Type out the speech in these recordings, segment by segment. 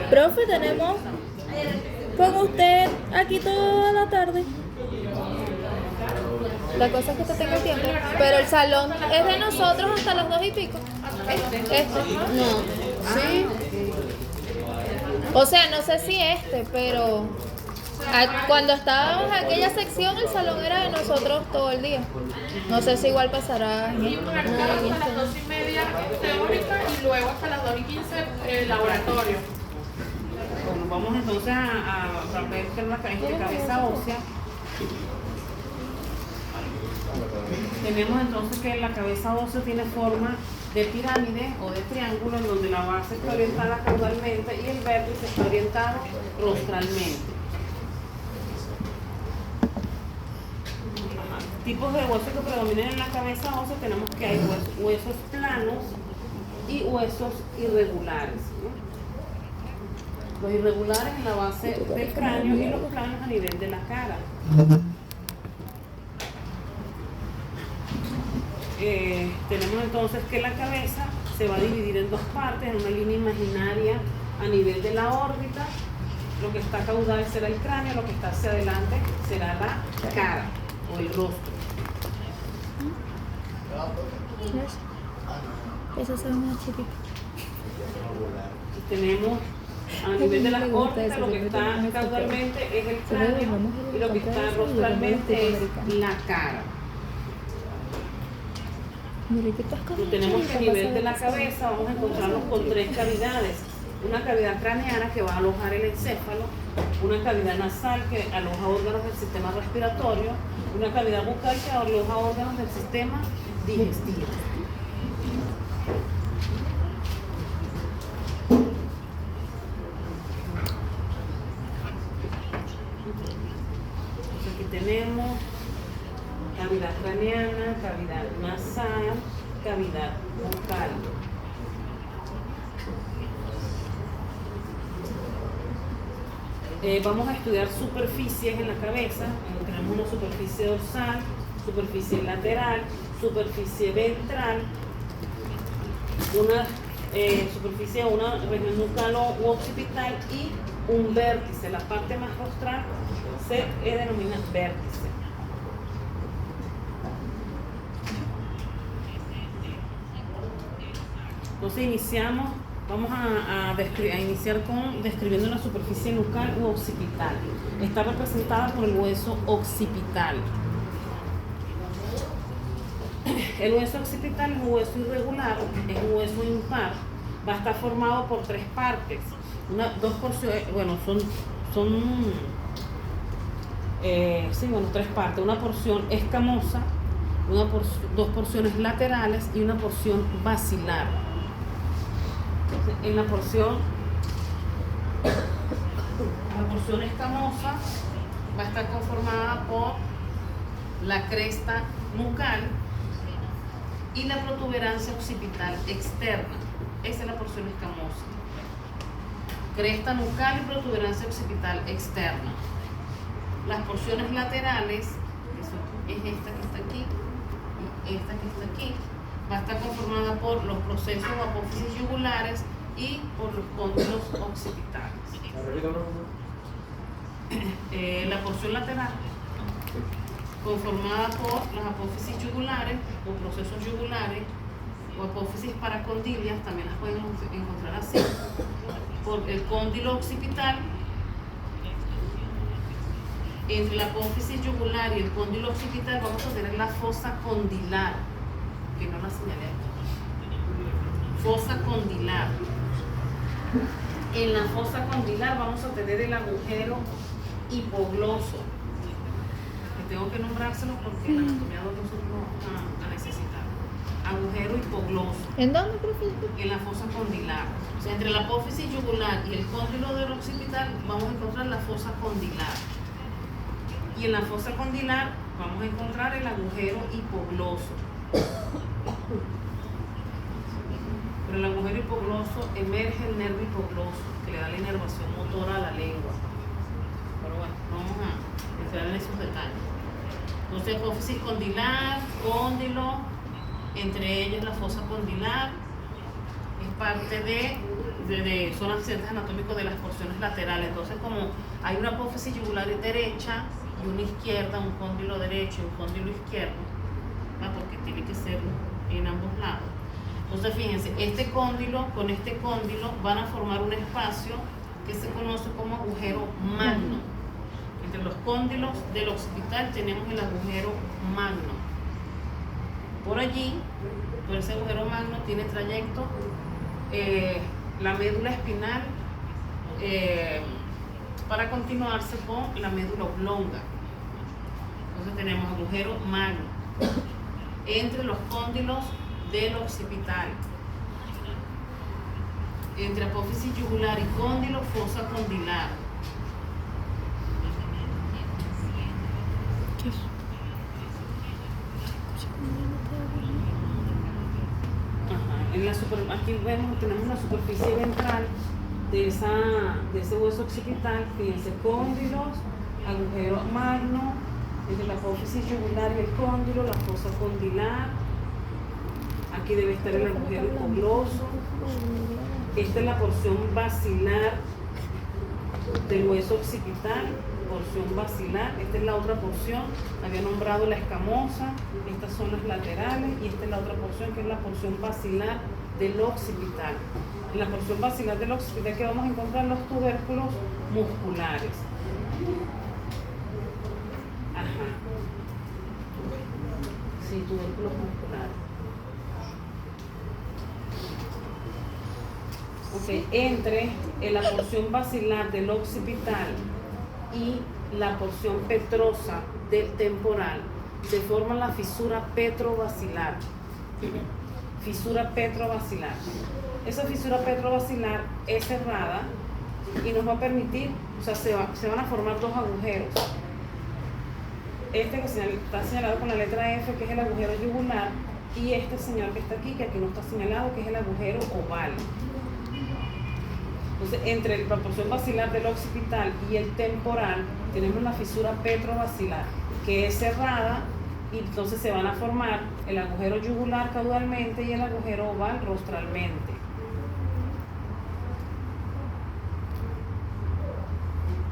Profe, tenemos con usted aquí toda la tarde. La cosa es que usted tenga el tiempo. Pero el salón es de nosotros hasta las 2:00 No. Sí. O sea, no sé si pero cuando estábamos en aquella sección el salón era de nosotros todo el día. No sé si igual pasará en hasta las 2:30 teórica y luego hasta las 2:15 laboratorio. Bueno, vamos entonces a ver qué es la cabeza ósea. Tenemos entonces que la cabeza ósea tiene forma de pirámide o de triángulo, en donde la base está orientada caudalmente y el vértice está orientado rostralmente. Tipos de huesos que predominan en la cabeza ósea tenemos que hay huesos planos y huesos irregulares, ¿no? Los irregulares en la base del cráneo y los planos a nivel de la cara. Tenemos entonces que la cabeza se va a dividir en dos partes, en una línea imaginaria a nivel de la órbita. Lo que está caudal será el cráneo, lo que está hacia adelante será la cara o el rostro. Eso se ve más chiquito. Tenemos a nivel de la órbita, lo que está caudalmente es el cráneo y lo que está rostralmente es la cara. Tenemos que a nivel de la cabeza vamos a encontrarnos con tres cavidades. Una cavidad craneana que va a alojar el encéfalo, una cavidad nasal que aloja órganos del sistema respiratorio, una cavidad bucal que aloja órganos del sistema digestivo. Entonces aquí tenemos cavidad craneana, cavidad nasal, cavidad bucal. Vamos a estudiar superficies en la cabeza. Tenemos una superficie dorsal, superficie lateral, superficie ventral, una superficie, una región nucal u occipital y un vértice. La parte más rostral se denomina vértice. Entonces vamos a iniciar con describiendo la superficie nucal u occipital. Está representada por el hueso occipital. El hueso occipital es un hueso irregular, es un hueso impar. Va a estar formado por tres partes. Dos porciones, bueno, tres partes. Una porción escamosa, dos porciones laterales y una porción basilar. En la porción escamosa va a estar conformada por la cresta nucal y la protuberancia occipital externa. Esa es la porción escamosa. Cresta nucal y protuberancia occipital externa. Las porciones laterales, es esta que está aquí y esta que está aquí, va a estar conformada por los procesos o apófisis yugulares y por los cóndilos occipitales. La porción lateral, conformada por las apófisis yugulares o procesos yugulares o apófisis paracondilias, también las pueden encontrar así, por el cóndilo occipital. Entre la apófisis yugular y el cóndilo occipital vamos a tener la fosa condilar, que no la señalé aquí. Fosa condilar. En la fosa condilar vamos a tener el agujero hipogloso, que tengo que nombrárselo porque en la anatomía nosotros vamos a necesitar. Agujero hipogloso. ¿En dónde, profesor? En la fosa condilar. O sea, entre la apófisis yugular y el cóndilo del occipital vamos a encontrar la fosa condilar. Y en la fosa condilar vamos a encontrar el agujero hipogloso. Pero el agujero hipogloso emerge el nervio hipogloso, que le da la inervación motora a la lengua. Pero bueno, vamos a entrar en esos detalles. Entonces, apófisis condilar, cóndilo, entre ellos la fosa condilar, es parte son accidentes anatómicos de las porciones laterales. Entonces, como hay una apófisis yugular derecha y una izquierda, un cóndilo derecho y un cóndilo izquierdo, ¿no? Porque tiene que ser en ambos lados. Entonces, fíjense, este cóndilo con este cóndilo van a formar un espacio que se conoce como agujero magno. Entre los cóndilos del occipital tenemos el agujero magno. Por allí, por ese agujero magno, tiene trayecto la médula espinal para continuarse con la médula oblonga. Entonces tenemos agujero magno entre los cóndilos del occipital, entre apófisis yugular y cóndilo, fosa condilar. Aquí vemos, tenemos la superficie ventral de ese hueso occipital. Fíjense, cóndilos, agujero magno, entre la apófisis yugular y el cóndilo, la fosa condilar. Aquí debe estar el agujero hipogloso. Esta es la porción basilar del hueso occipital, porción basilar. Esta es la otra porción, había nombrado la escamosa. Estas son las laterales y esta es la otra porción, que es la porción basilar del occipital. En la porción basilar del occipital que vamos a encontrar los tubérculos musculares. Ajá. Sí, tubérculos musculares. Ok, entre la porción basilar del occipital y la porción petrosa del temporal se forma la fisura petrovasilar. Fisura petrovasilar. Esa fisura petrovasilar es cerrada y nos va a permitir, o sea, se van a formar dos agujeros. Este que está señalado con la letra F, que es el agujero yugular, y este señor que está aquí, que aquí no está señalado, que es el agujero oval. Entonces, entre la porción basilar del occipital y el temporal, tenemos la fisura petrovasilar, que es cerrada, y entonces se van a formar el agujero yugular caudalmente y el agujero oval rostralmente.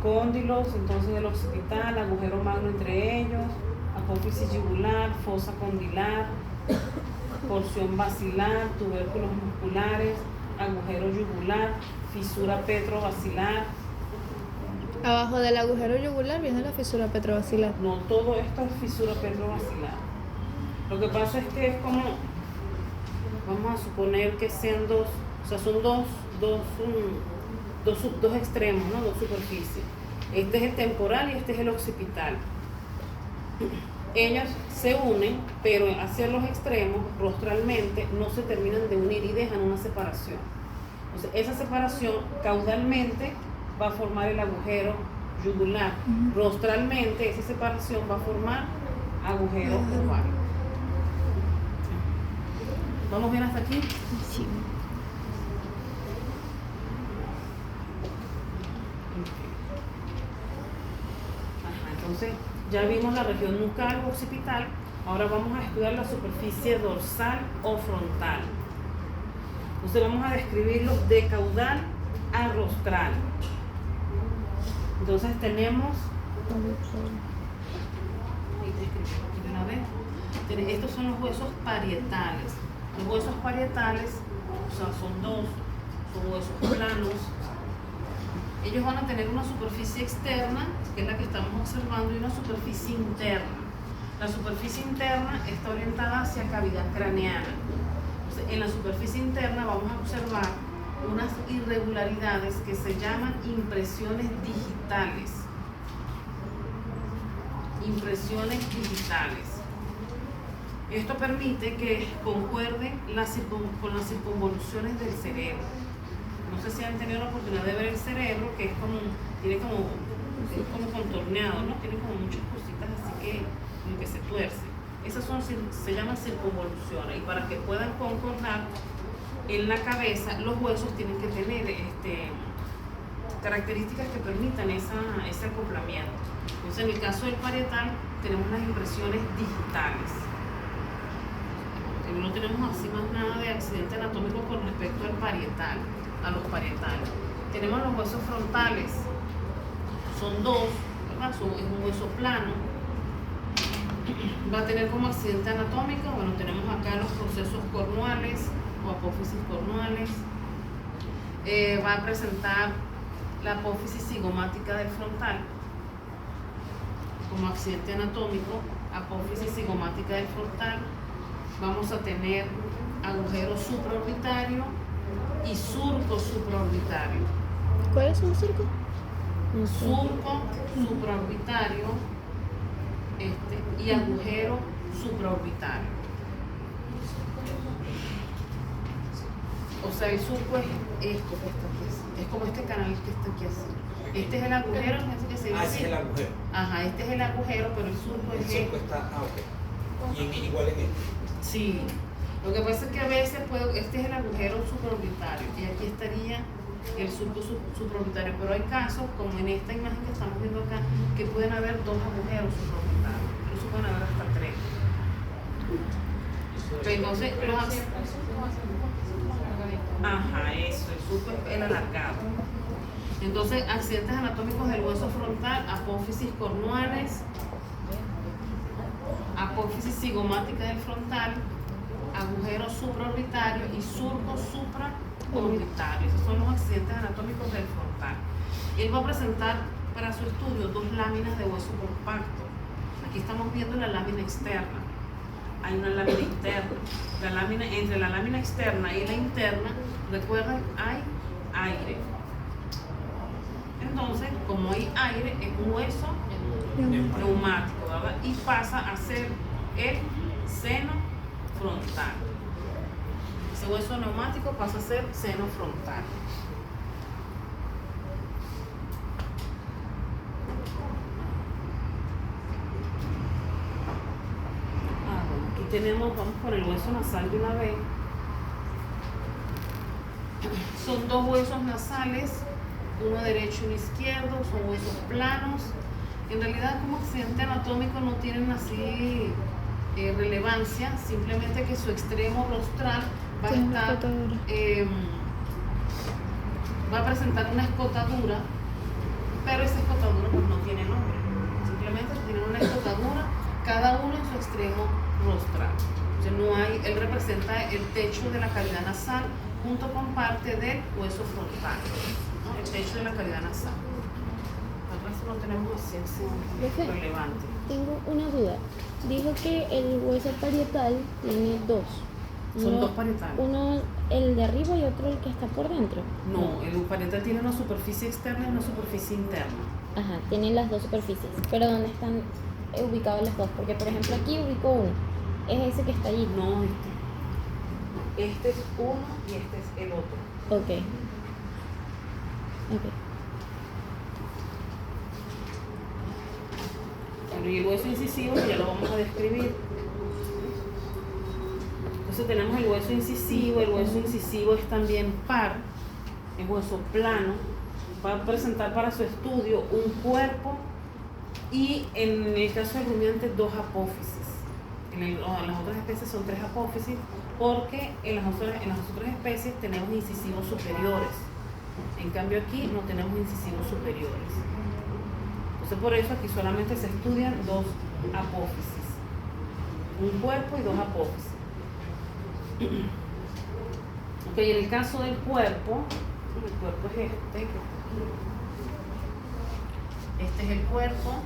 Cóndilos entonces del occipital, agujero magno entre ellos, apófisis yugular, fosa condilar, porción basilar, tubérculos musculares, agujero yugular, fisura petrovasilar. Abajo del agujero yugular viene la fisura petrovasilar. No, todo esto es fisura petrovasilar. Lo que pasa es que es como, vamos a suponer que sean dos, o sea, son dos extremos, ¿no? Dos superficies. Este es el temporal y este es el occipital. Ellos se unen, pero hacia los extremos, rostralmente, no se terminan de unir y dejan una separación. Entonces, esa separación caudalmente va a formar el agujero yugular. Rostralmente, esa separación va a formar agujero oval. ¿Vamos bien hasta aquí? Sí. Entonces, ya vimos la región nucal o occipital. Ahora vamos a estudiar la superficie dorsal o frontal. Entonces, vamos a describirlos de caudal a rostral. Entonces, tenemos. Estos son los huesos parietales. Los huesos parietales, o sea, son dos, son huesos planos. Ellos van a tener una superficie externa, que es la que estamos observando, y una superficie interna. La superficie interna está orientada hacia cavidad craneana. Entonces, en la superficie interna vamos a observar unas irregularidades que se llaman impresiones digitales. Impresiones digitales. Esto permite que concuerden con las circunvoluciones del cerebro. No sé si han tenido la oportunidad de ver el cerebro, que es tiene como contorneado, ¿no? Tiene como muchas cositas así que se tuerce. Esas se llaman circunvoluciones, y para que puedan concordar en la cabeza, los huesos tienen que tener características que permitan ese acoplamiento. Entonces, en el caso del parietal, tenemos las impresiones digitales. No tenemos así más nada de accidente anatómico con respecto al parietal, a los parietales. Tenemos los huesos frontales, son dos, ¿verdad? Es un hueso plano. Va a tener como accidente anatómico, bueno, tenemos acá los procesos cornuales o apófisis cornuales. Va a presentar la apófisis cigomática del frontal como accidente anatómico, apófisis cigomática del frontal. Vamos a tener agujero supraorbitario y surco supraorbitario. ¿Cuál es un surco? Surco supraorbitario y agujero supraorbitario. O sea, el surco es esto que está aquí así. Es como este canal que está aquí así. Este es el agujero, que se dice. Ese es el agujero. Ajá, este es el agujero, pero el surco es El surco está, ok. Y igual en este. Sí. Lo que pasa es que a veces este es el agujero supraorbitario y aquí estaría el surco supraorbitario, pero hay casos, como en esta imagen que estamos viendo acá, que pueden haber dos agujeros supraorbitarios, incluso pueden haber hasta tres. Entonces, ajá, eso, el surco es el alargado. Entonces, accidentes anatómicos del hueso frontal, apófisis cornuales, apófisis cigomática del frontal, agujero supraorbitario y surco supraorbitario. Esos son los accidentes anatómicos del frontal. Él va a presentar para su estudio dos láminas de hueso compacto. Aquí estamos viendo la lámina externa. Hay una lámina interna. Entre la lámina externa y la interna, recuerden, hay aire. Entonces, como hay aire, es un hueso neumático, ¿verdad? Y pasa a ser el seno frontal. Ese hueso neumático pasa a ser seno frontal. Bueno, aquí tenemos, vamos por el hueso nasal de una vez. Son dos huesos nasales, uno derecho y uno izquierdo, son huesos planos. En realidad, como accidente anatómico no tienen así relevancia, simplemente que su extremo rostral va a estar, va a presentar una escotadura, pero esa escotadura pues no tiene nombre, simplemente tiene una escotadura cada uno en su extremo rostral. O sea, no hay, él representa el techo de la cavidad nasal junto con parte del hueso frontal, ¿no? El techo de la cavidad nasal. El resto no tenemos ciencia relevante. Tengo una duda. Dijo que el hueso parietal tiene dos. Son dos parietales. Uno el de arriba y otro el que está por dentro. No, el parietal tiene una superficie externa y una superficie interna. Ajá, tienen las dos superficies. Pero ¿dónde están ubicados las dos? Porque por ejemplo aquí ubico uno. Es ese que está allí. No, este es uno y este es el otro. Ok. Bueno, y el hueso incisivo ya lo vamos a describir. Entonces tenemos el hueso incisivo es también par, es hueso plano, va a presentar para su estudio un cuerpo y en el caso del rumiante dos apófisis. En las otras especies son tres apófisis porque en las otras especies tenemos incisivos superiores. En cambio aquí no tenemos incisivos superiores. Entonces por eso aquí solamente se estudian dos apófisis. Un cuerpo y dos apófisis. Ok, en el caso del cuerpo es este. Este es el cuerpo.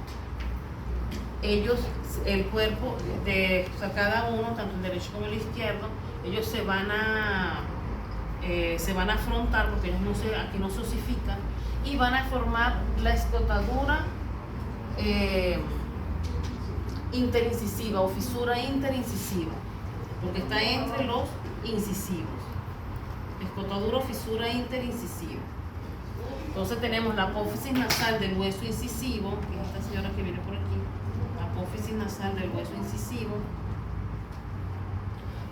El cuerpo o sea, cada uno, tanto el derecho como el izquierdo, ellos se van a afrontar porque ellos aquí no se osifican y van a formar la escotadura interincisiva o fisura interincisiva, porque está entre los incisivos. Escotadura o fisura interincisiva. Entonces tenemos la apófisis nasal del hueso incisivo, que es esta señora que viene por aquí, la apófisis nasal del hueso incisivo.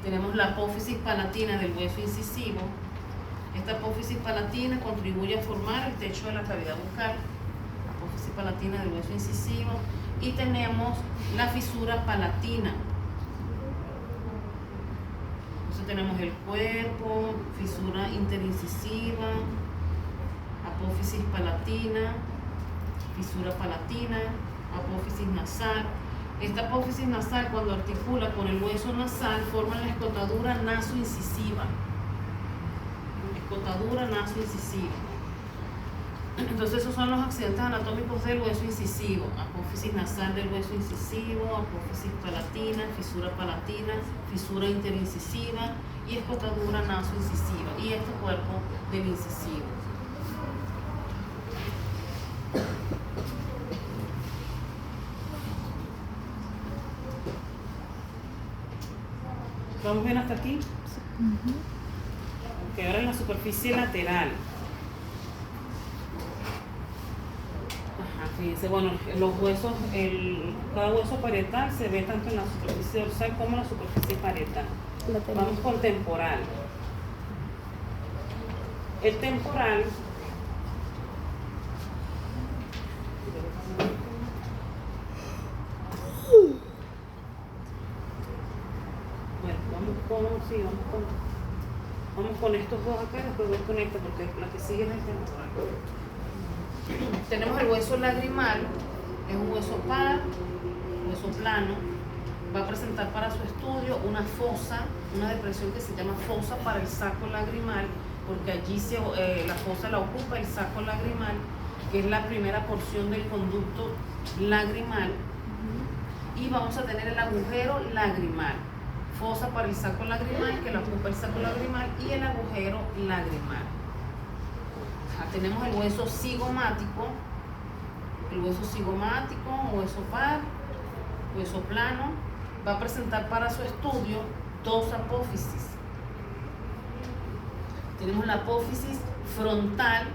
Tenemos la apófisis palatina del hueso incisivo. Esta apófisis palatina contribuye a formar el techo de la cavidad bucal, apófisis palatina del hueso incisivo. Y tenemos la fisura palatina. Entonces tenemos el cuerpo, fisura interincisiva, apófisis palatina, fisura palatina, apófisis nasal. Esta apófisis nasal, cuando articula con el hueso nasal, forma la escotadura nasoincisiva. Escotadura nasoincisiva. Entonces esos son los accidentes anatómicos del hueso incisivo: apófisis nasal del hueso incisivo, apófisis palatina, fisura interincisiva y escotadura nasoincisiva, y este cuerpo del incisivo. ¿Vamos bien hasta aquí? Ok, ahora en la superficie lateral. Fíjense, bueno, los huesos, cada hueso parietal se ve tanto en la superficie dorsal como en la superficie parietal. Vamos con temporal. El temporal vamos con estos dos acá y después voy con esta porque la que sigue es el temporal. Tenemos el hueso lagrimal, es un hueso par, hueso plano. Va a presentar para su estudio una fosa, una depresión que se llama fosa para el saco lagrimal, porque allí la fosa la ocupa el saco lagrimal, que es la primera porción del conducto lagrimal. Y vamos a tener el agujero lagrimal, fosa para el saco lagrimal, que la ocupa el saco lagrimal, y el agujero lagrimal. Tenemos el hueso cigomático, hueso par, hueso plano. Va a presentar para su estudio dos apófisis. Tenemos la apófisis frontal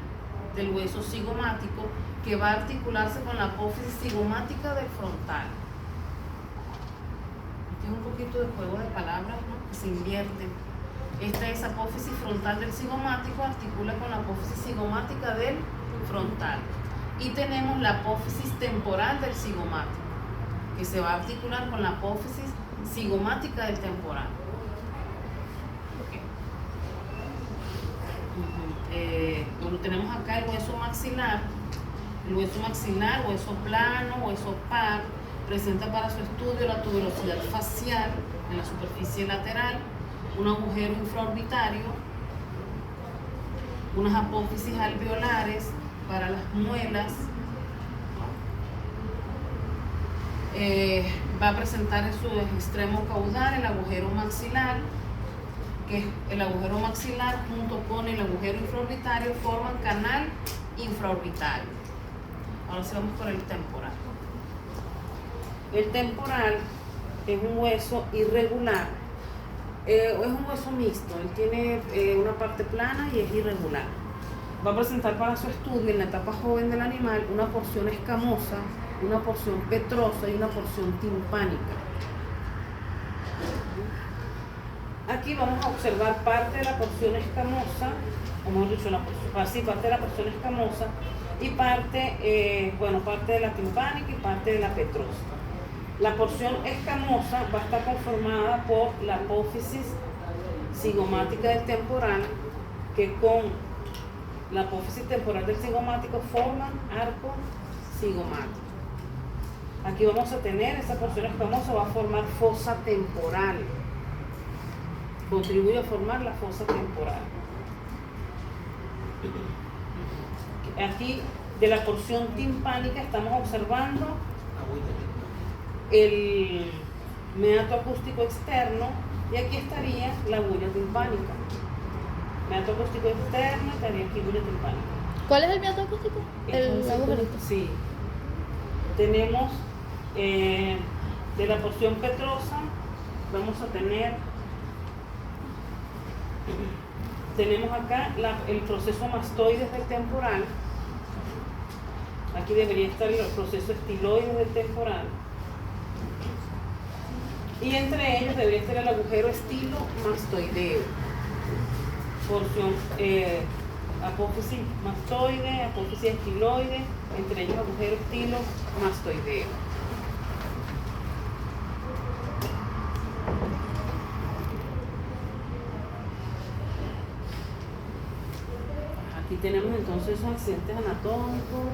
del hueso cigomático, que va a articularse con la apófisis cigomática del frontal. Este es un poquito de juego de palabras, ¿no?, que se invierten. Esta es apófisis frontal del cigomático, articula con la apófisis cigomática del frontal. Y tenemos la apófisis temporal del cigomático, que se va a articular con la apófisis cigomática del temporal. Bueno, tenemos acá el hueso maxilar. El hueso maxilar, hueso plano, hueso par, presenta para su estudio la tuberosidad facial en la superficie lateral, un agujero infraorbitario, unas apófisis alveolares para las muelas. Va a presentar en su extremo caudal el agujero maxilar, que es el agujero maxilar junto con el agujero infraorbitario forman canal infraorbitario. Ahora sí vamos con el temporal. El temporal es un hueso irregular, es un hueso mixto. Él tiene una parte plana y es irregular. Va a presentar para su estudio en la etapa joven del animal una porción escamosa, una porción petrosa y una porción timpánica. Aquí vamos a observar parte de la porción escamosa, o mejor dicho, parte de la porción escamosa y parte, parte de la timpánica y parte de la petrosa. La porción escamosa va a estar conformada por la apófisis cigomática del temporal, que con la apófisis temporal del cigomático forman arco cigomático. Aquí vamos a tener, esa porción escamosa va a formar fosa temporal, contribuye a formar la fosa temporal. Aquí de la porción timpánica estamos observando el meato acústico externo, y aquí estaría la bulla timpánica. Meato acústico externo, estaría aquí bulla timpánica. ¿Cuál es el meato acústico? El agujerito. Sí. Tenemos de la porción petrosa, vamos a tener, tenemos acá el proceso mastoides del temporal. Aquí debería estar el proceso estiloides del temporal. Y entre ellos debería estar el agujero estilomastoideo. Porción apófisis mastoide, apófisis estiloide, entre ellos agujero estilomastoideo. Aquí tenemos entonces esos accidentes anatómicos,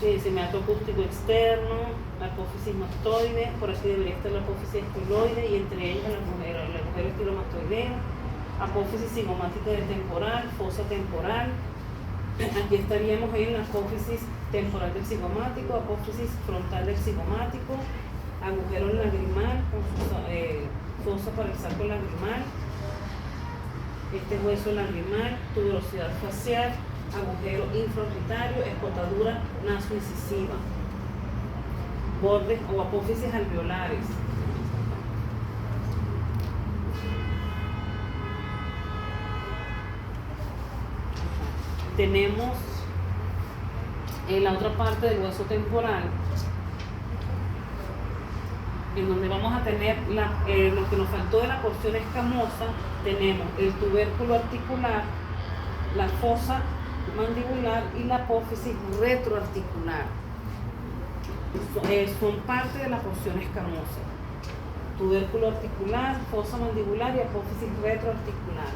sí, semiato acústico externo, la apófisis mastoide, por aquí debería estar la apófisis estiloide y entre ellas el agujero estilomastoideo, apófisis cigomática del temporal, fosa temporal. Aquí estaríamos en la apófisis temporal del cigomático, apófisis frontal del cigomático, agujero lagrimal con su fosa para el saco lagrimal, este hueso lagrimal, tuberosidad facial, agujero infraorbitario, escotadura nasoincisiva, bordes o apófisis alveolares. Tenemos en la otra parte del hueso temporal, en donde vamos a tener lo que nos faltó de la porción escamosa. Tenemos el tubérculo articular, la fosa mandibular y la apófisis retroarticular. Son parte de la porción escamosa. Tubérculo articular, fosa mandibular y apófisis retroarticular.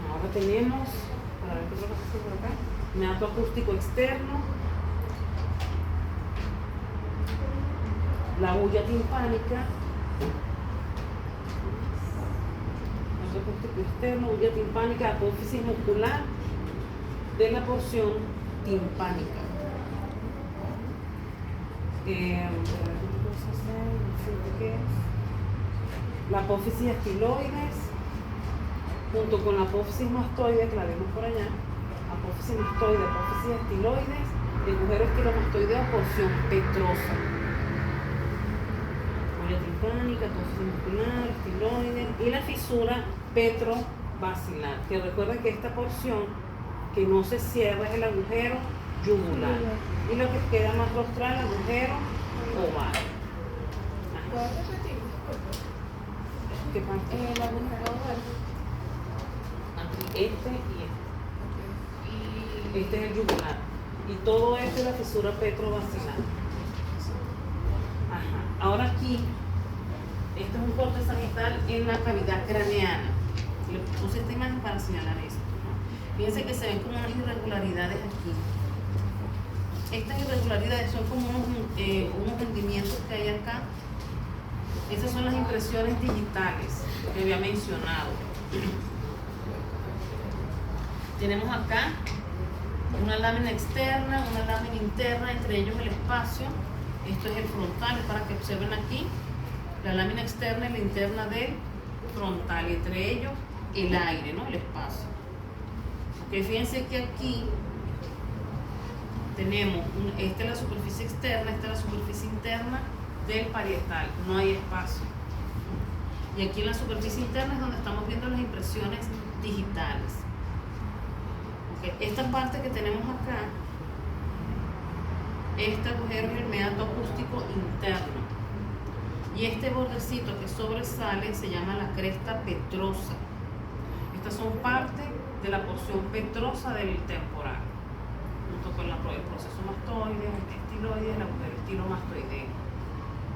Ahora tenemos, para ver qué es lo que pasa por acá, meato acústico externo, la hulla timpánica, meato acústico externo, hulla timpánica, apófisis muscular de la porción timpánica. La apófisis estiloides, junto con la apófisis mastoide, que la vemos por allá, apófisis mastoide, apófisis estiloides, el agujero estilomastoideo, porción petrosa. Huella timpánica, apófisis muscular, estiloides y la fisura petrovacilar, que recuerden que esta porción que no se cierra es el agujero yugular. Y lo que queda más rostral, el agujero oval. ¿Puedes repetir? ¿Qué parte? El agujero oval. Aquí, este y este es el yugular. Y todo esto es la fisura petrovacilar. Ajá. Ahora aquí, esto es un corte sagital en la cavidad craneana. Le puse esta imagen para señalar esto, ¿no? Fíjense que se ven como unas irregularidades aquí. Estas irregularidades son como unos hundimientos que hay acá. Esas son las impresiones digitales que había mencionado. Tenemos acá una lámina externa, una lámina interna, entre ellos el espacio. Esto es el frontal, para que observen aquí la lámina externa y la interna del frontal, y entre ellos el aire, ¿no? El espacio. Okay, fíjense que aquí tenemos, esta es la superficie externa, esta es la superficie interna del parietal, no hay espacio. Y aquí en la superficie interna es donde estamos viendo las impresiones digitales. Okay. Esta parte que tenemos acá, este agujero es el meato acústico interno. Y este bordecito que sobresale se llama la cresta petrosa. Estas son parte de la porción petrosa del temporal, junto con el proceso mastoide, el estiloide, el agujero estilomastoideo.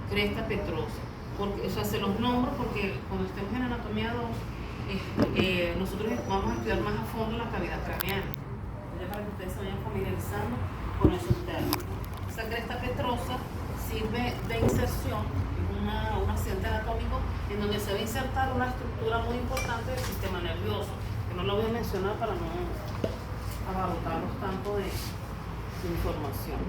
Cresta petrosa. Porque, o sea, se los nombro porque cuando estemos en anatomía 2, nosotros vamos a estudiar más a fondo la cavidad craneana, ya para que ustedes se vayan familiarizando con esos términos. Esa cresta petrosa sirve de inserción, un accidente anatómico en donde se va a insertar una estructura muy importante del sistema nervioso, que no lo voy a mencionar para no abarrotarlos tanto de información.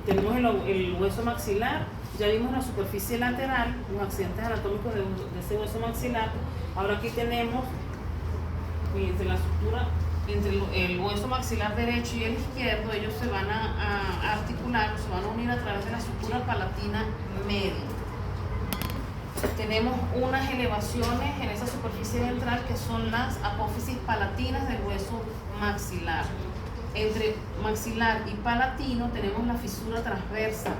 Tenemos el hueso maxilar, ya vimos la superficie lateral, los accidentes anatómicos de ese hueso maxilar. Ahora aquí tenemos, fíjense, la estructura entre el hueso maxilar derecho y el izquierdo. Ellos se van a articular, se van a unir a través de la estructura palatina media. Tenemos unas elevaciones en esa superficie ventral que son las apófisis palatinas del hueso maxilar. Entre maxilar y palatino tenemos la fisura transversa,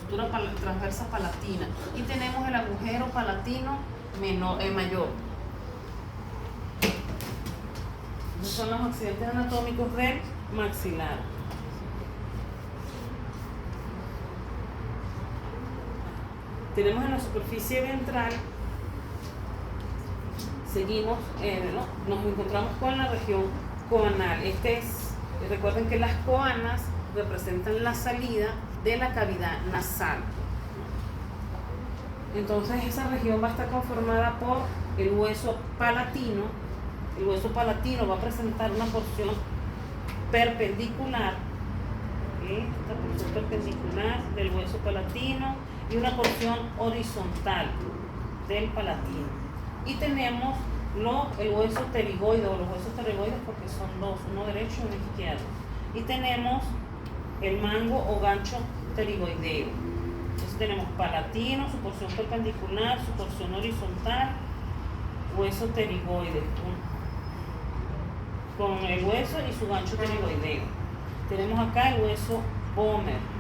transversa palatina, y tenemos el agujero palatino mayor. Esos son los accidentes anatómicos del maxilar. Tenemos en la superficie ventral seguimos, ¿no? Nos encontramos con la región coanal. Recuerden que las coanas representan la salida de la cavidad nasal. Entonces esa región va a estar conformada por el hueso palatino. El hueso palatino va a presentar una porción perpendicular, esta porción perpendicular del hueso palatino, y una porción horizontal del palatino. Y tenemos el hueso pterigoide, o los huesos pterigoides porque son dos, uno derecho y uno izquierdo. Y tenemos el mango o gancho pterigoideo. Entonces tenemos palatino, su porción perpendicular, su porción horizontal, hueso pterigoide, con el hueso y su gancho pterigoideo. Tenemos acá el hueso Bomer.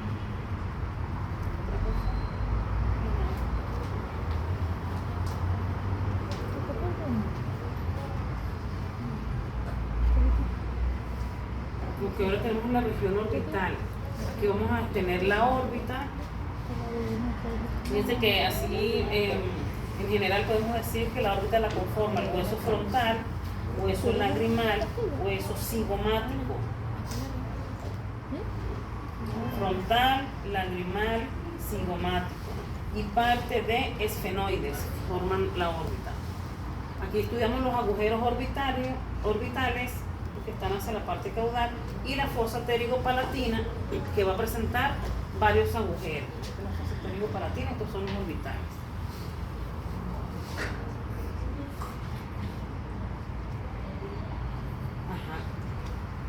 Porque ahora tenemos la región orbital. Aquí vamos a tener la órbita. Fíjense que así en general podemos decir que la órbita la conforma el hueso frontal, hueso lagrimal, hueso cigomático. Frontal, lagrimal, cigomático. Y parte de esfenoides forman la órbita. Aquí estudiamos los agujeros orbitales que están hacia la parte caudal, y la fosa pterigo-palatina, que va a presentar varios agujeros. La fosa pterigo-palatina, estos son los orbitales.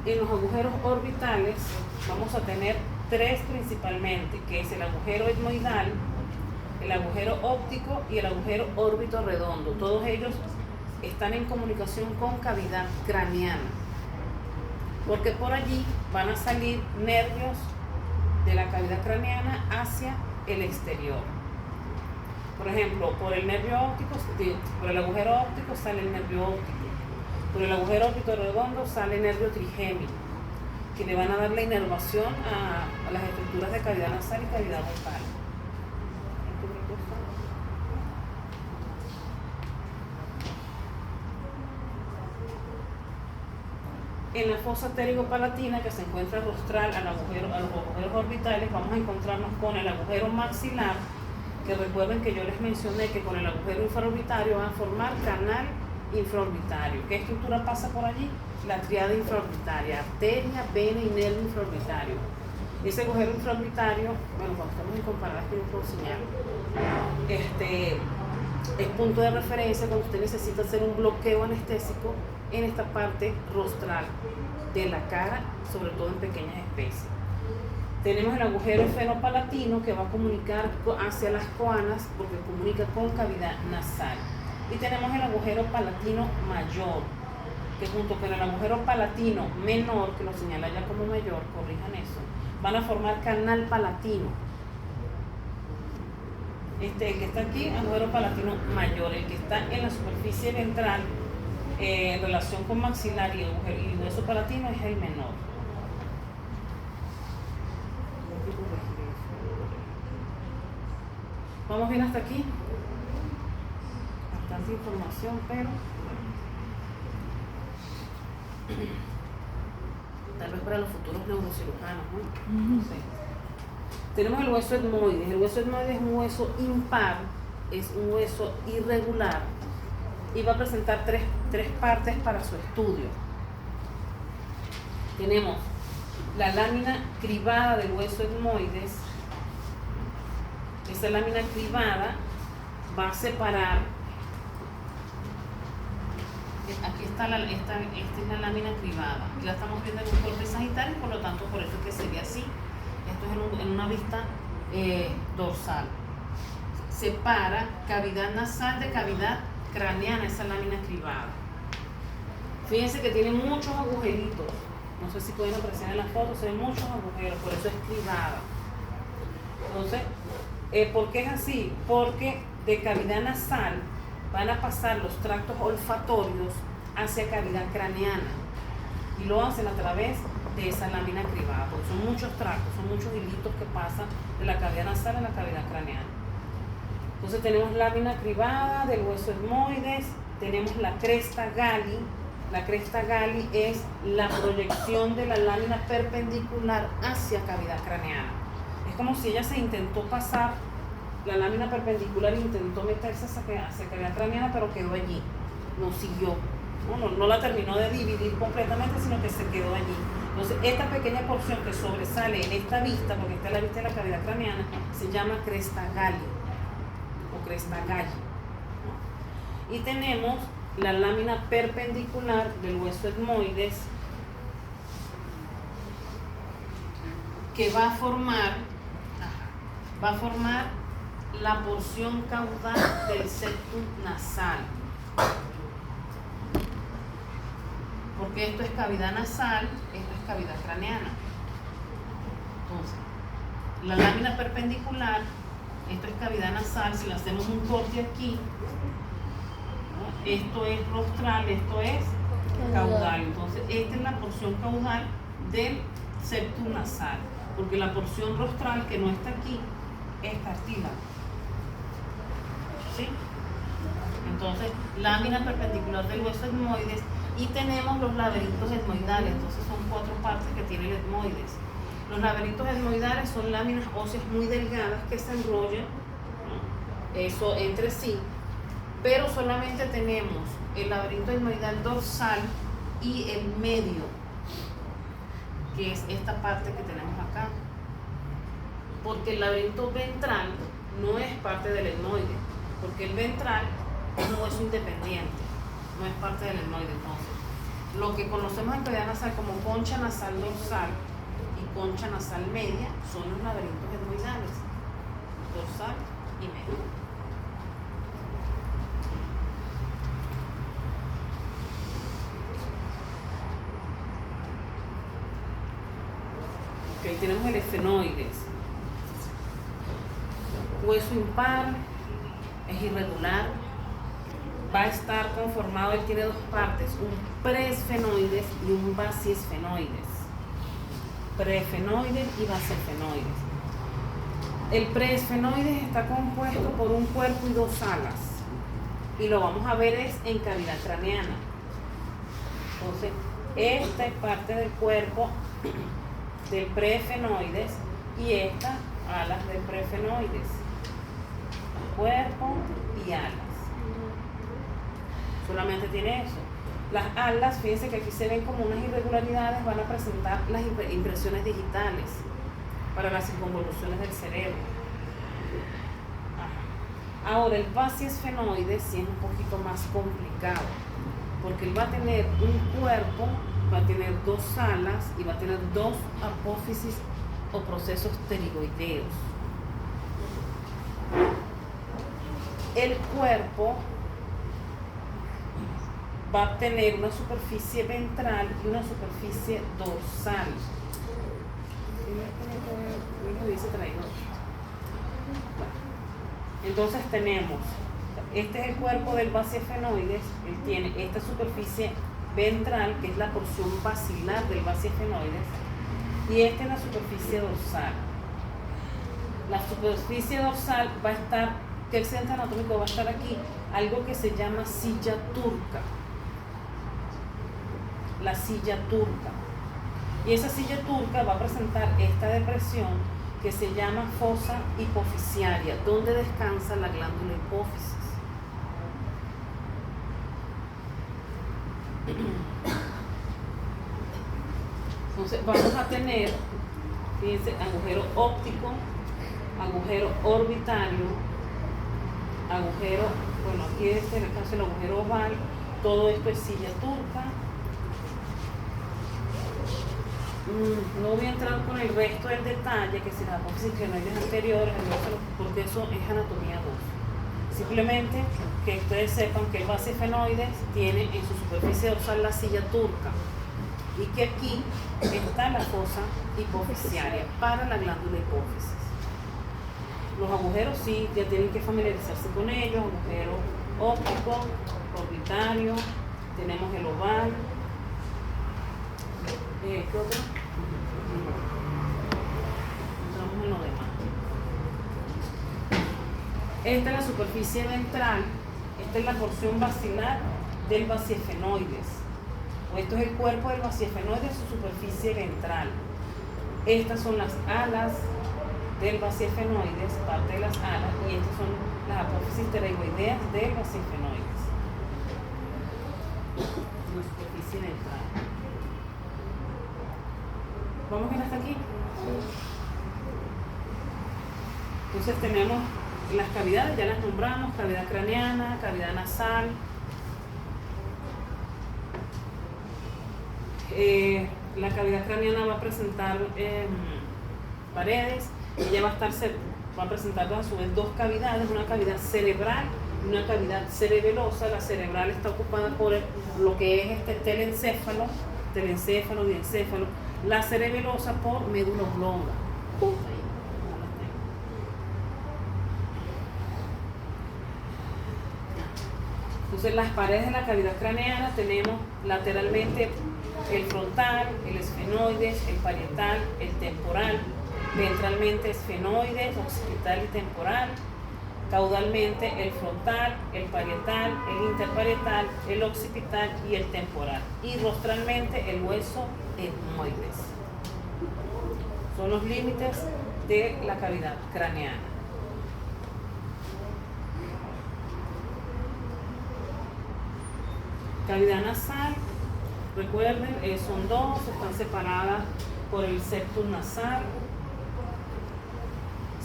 En los agujeros orbitales vamos a tener tres principalmente, que es el agujero etmoidal, el agujero óptico y el agujero órbito redondo. Todos ellos están en comunicación con cavidad craneana, porque por allí van a salir nervios de la cavidad craneana hacia el exterior. Por ejemplo, por el nervio óptico, por el agujero óptico sale el nervio óptico. Por el agujero óptico redondo sale el nervio trigémino, que le van a dar la inervación a las estructuras de cavidad nasal y cavidad vocal. En la fosa pterigo-palatina, que se encuentra rostral a los agujeros orbitales, vamos a encontrarnos con el agujero maxilar, que recuerden que yo les mencioné que con el agujero infraorbitario van a formar canal infraorbitario. ¿Qué estructura pasa por allí? La tríada infraorbitaria, arteria, vena y nervio infraorbitario. Ese agujero infraorbitario, bueno, cuando estamos en comparadas que no puedo señalar, es punto de referencia cuando usted necesita hacer un bloqueo anestésico en esta parte rostral de la cara, sobre todo en pequeñas especies. Tenemos el agujero esfenopalatino, que va a comunicar hacia las coanas porque comunica con cavidad nasal. Y tenemos el agujero palatino mayor, que junto con el agujero palatino menor, que lo señala ya como mayor, corrijan eso, van a formar canal palatino. El que está aquí, agujero palatino mayor, el que está en la superficie ventral en relación con maxilar y hueso palatino es el menor. ¿Vamos bien hasta aquí? Bastante información, pero tal vez para los futuros neurocirujanos, ¿no? No sé. Tenemos el hueso etmoides. El hueso etmoides es un hueso impar, es un hueso irregular y va a presentar tres partes para su estudio. Tenemos la lámina cribada del hueso etmoides. Esta lámina cribada va a separar. Aquí está esta es la lámina cribada. Ya estamos viendo en un corte sagitario, por lo tanto, por eso es que se ve así. Esto es en una vista dorsal. Separa cavidad nasal de cavidad craneana, esa lámina cribada. Fíjense que tiene muchos agujeritos. No sé si pueden apreciar en la foto, se ven muchos agujeros, por eso es cribada. Entonces, ¿por qué es así? Porque de cavidad nasal van a pasar los tractos olfatorios hacia cavidad craneana y lo hacen a través de esa lámina cribada, porque son muchos tractos, son muchos hilitos que pasan de la cavidad nasal a la cavidad craneana. Entonces tenemos lámina cribada del hueso etmoides, tenemos la cresta Galli. La cresta Galli es la proyección de la lámina perpendicular hacia cavidad craneana. Es como si ella se intentó pasar, la lámina perpendicular intentó meterse hacia cavidad craneana, pero quedó allí, no siguió. No la terminó de dividir completamente, sino que se quedó allí. Entonces, esta pequeña porción que sobresale en esta vista, porque esta es la vista de la cavidad craneana, se llama cresta Galli o cresta Galli, ¿no? Y tenemos la lámina perpendicular del hueso etmoides, que va a formar la porción caudal del septum nasal. Porque esto es cavidad nasal, esto es cavidad craneana. Entonces, la lámina perpendicular, esto es cavidad nasal, si le hacemos un corte aquí, ¿no? Esto es rostral, esto es caudal. Entonces, esta es la porción caudal del septum nasal, porque la porción rostral que no está aquí es cartílago. ¿Sí? Entonces, lámina perpendicular del hueso etmoides. Y tenemos los laberintos etmoidales, entonces son 4 partes que tiene el etmoides. Los laberintos etmoidales son láminas óseas muy delgadas que se enrollan, ¿no? Eso entre sí, pero solamente tenemos el laberinto etmoidal dorsal y el medio, que es esta parte que tenemos acá, porque el laberinto ventral no es parte del etmoide, porque el ventral es un hueso independiente, no es parte del etmoide. Entonces, lo que conocemos en cavidad nasal como concha nasal dorsal y concha nasal media son los laberintos etmoidales, dorsal y medio. Ok, tenemos el esfenoides, hueso impar, es irregular, va a estar conformado, él tiene 2 partes, un preesfenoides y un basiesfenoides. Preesfenoides y basiesfenoides. El preesfenoides está compuesto por un cuerpo y 2 alas, y lo vamos a ver es en cavidad craneana. Entonces, esta es parte del cuerpo del preesfenoides y estas alas del preesfenoides. Cuerpo y alas. Solamente tiene eso. Las alas, fíjense que aquí se ven como unas irregularidades, van a presentar las impresiones digitales para las circunvoluciones del cerebro. Ajá. Ahora, el basiesfenoides sí es un poquito más complicado, porque él va a tener un cuerpo, va a tener 2 alas y va a tener 2 apófisis o procesos pterigoideos. El cuerpo va a tener una superficie ventral y una superficie dorsal. Entonces tenemos, este es el cuerpo del basiesfenoides, él tiene esta superficie ventral, que es la porción basilar del basiesfenoides, y esta es la superficie dorsal. La superficie dorsal va a estar, ¿qué accidente anatómico va a estar aquí? Algo que se llama silla turca. La silla turca. Y esa silla turca va a presentar esta depresión que se llama fosa hipofisiaria, donde descansa la glándula hipófisis. Entonces vamos a tener, fíjense, agujero óptico, agujero orbitario, agujero, bueno, aquí en el caso el agujero oval, todo esto es silla turca. No voy a entrar con el resto del detalle, que si las apófisis glenoides anteriores, porque eso es anatomía 2. Simplemente que ustedes sepan que el basiesfenoides tiene en su superficie dorsal la silla turca y que aquí está la fosa hipofisiaria para la glándula hipófisis. Los agujeros sí, ya tienen que familiarizarse con ellos, agujero óptico, orbitario, tenemos el oval. ¿Qué otro? Entramos en lo demás. Esta es la superficie ventral, esta es la porción basilar del basiefenoides. Esto es el cuerpo del basiefenoides, su superficie ventral. Estas son las alas del basiefenoides, parte de las alas, y estas son las apófisis pterygoideas del basiefenoides. La superficie ventral. ¿Vamos bien hasta aquí? Entonces tenemos las cavidades, ya las nombramos: cavidad craneana, cavidad nasal. La cavidad craneana va a presentar paredes. Ella va a presentar a su vez dos cavidades, una cavidad cerebral y una cavidad cerebelosa. La cerebral está ocupada por lo que es telencéfalo, diencéfalo. La cerebelosa por médula oblonga. Entonces, las paredes de la cavidad craneana tenemos lateralmente el frontal, el esfenoides, el parietal, el temporal. Ventralmente esfenoides, occipital y temporal. Caudalmente el frontal, el parietal, el interparietal, el occipital y el temporal. Y rostralmente el hueso etmoides. Son los límites de la cavidad craneana. Cavidad nasal, recuerden, son dos, están separadas por el septum nasal,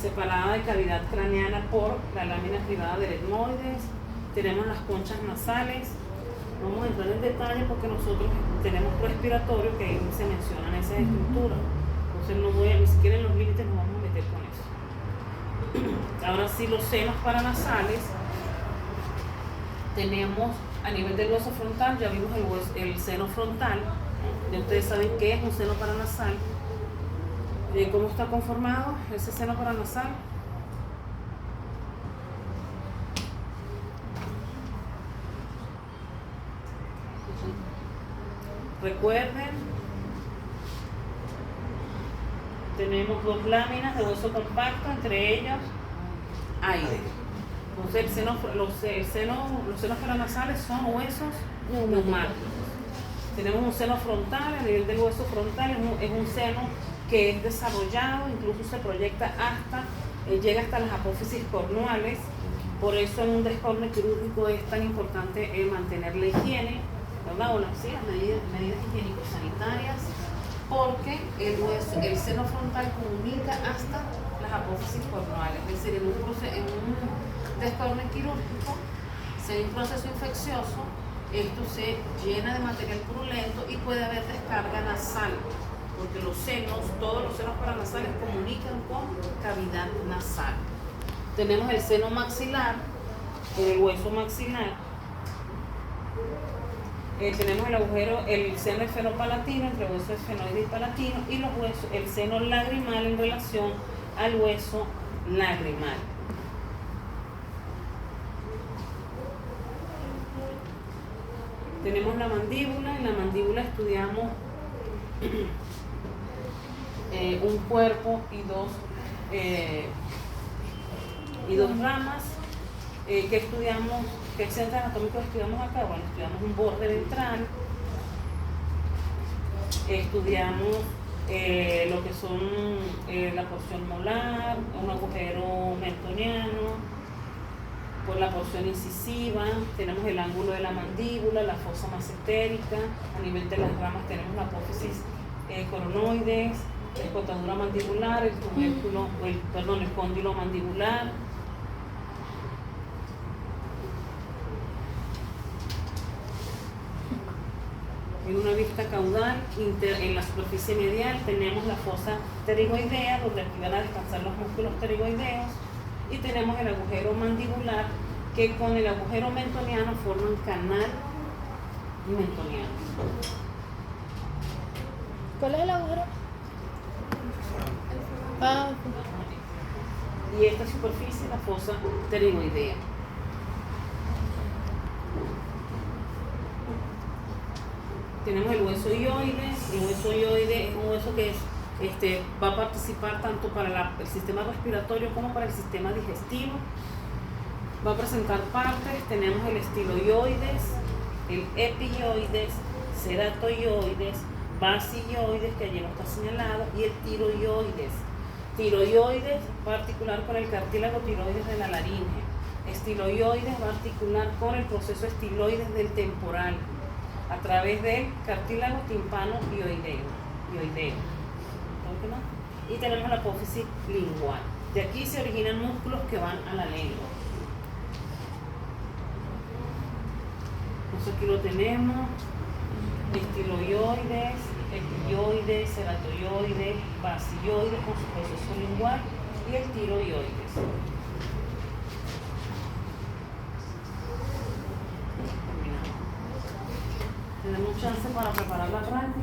separada de cavidad craneana por la lámina privada del etmoides. Tenemos las conchas nasales. No vamos a entrar en detalle porque nosotros tenemos respiratorio, que ahí se mencionan esas estructuras. Entonces no voy a, ni siquiera en los límites nos vamos a meter con eso. Ahora sí, los senos paranasales. Tenemos a nivel del hueso frontal, ya vimos el seno frontal. Ya ustedes saben qué es un seno paranasal. ¿Cómo está conformado ese seno paranasal? Recuerden, tenemos dos láminas de hueso compacto, entre ellas aire. Entonces los senos paranasales son huesos neumáticos. Tenemos un seno frontal, a nivel del hueso frontal es un seno que es desarrollado, incluso se proyecta llega hasta las apófisis cornuales. Por eso en un descorne quirúrgico es tan importante mantener la higiene, ¿verdad? Sí, las medidas higiénico-sanitarias, porque el seno frontal comunica hasta las apófisis cornuales. Es decir, en un descorne quirúrgico, si hay un proceso infeccioso, esto se llena de material purulento y puede haber descarga nasal, porque todos los senos paranasales comunican con cavidad nasal. Tenemos el seno maxilar, el hueso maxilar. Tenemos el seno esfenopalatino, entre hueso esfenoide y palatino, y el seno lagrimal en relación al hueso lagrimal. Tenemos la mandíbula. En la mandíbula estudiamos un cuerpo y dos ramas. ¿Qué centro anatómico estudiamos acá? Bueno, estudiamos un borde ventral, estudiamos lo que son la porción molar, un agujero mentoniano, por la porción incisiva, tenemos el ángulo de la mandíbula, la fosa masentérica. A nivel de las ramas tenemos la apófisis coronoides, la escotadura mandibular, el cóndilo mandibular. En una vista caudal, en la superficie medial, tenemos la fosa pterigoidea, donde aquí van a descansar los músculos pterigoideos, y tenemos el agujero mandibular, que con el agujero mentoniano forman canal mentoniano. ¿Cuál es el agujero? Ah, Y esta superficie, la fosa pterigoidea. Tenemos el hueso hioides. El hueso hioides es un hueso que va a participar tanto para el sistema respiratorio como para el sistema digestivo. Va a presentar partes. Tenemos el estiloioides, el epioides, ceratoioides, basioides, que allí no está señalado, y el tiroioides. Tiroioides va a articular con el cartílago tiroides de la laringe. Estiloioides va a articular con el proceso estiloides del temporal a través del cartílago timpano-ioideo. ¿Ok, no? Y tenemos la apófisis lingual. De aquí se originan músculos que van a la lengua. Entonces aquí lo tenemos: estiloioides, epioides, ceratoioides, basioides con su proceso lingual y el tiroioides. Tenemos chance para preparar la práctica.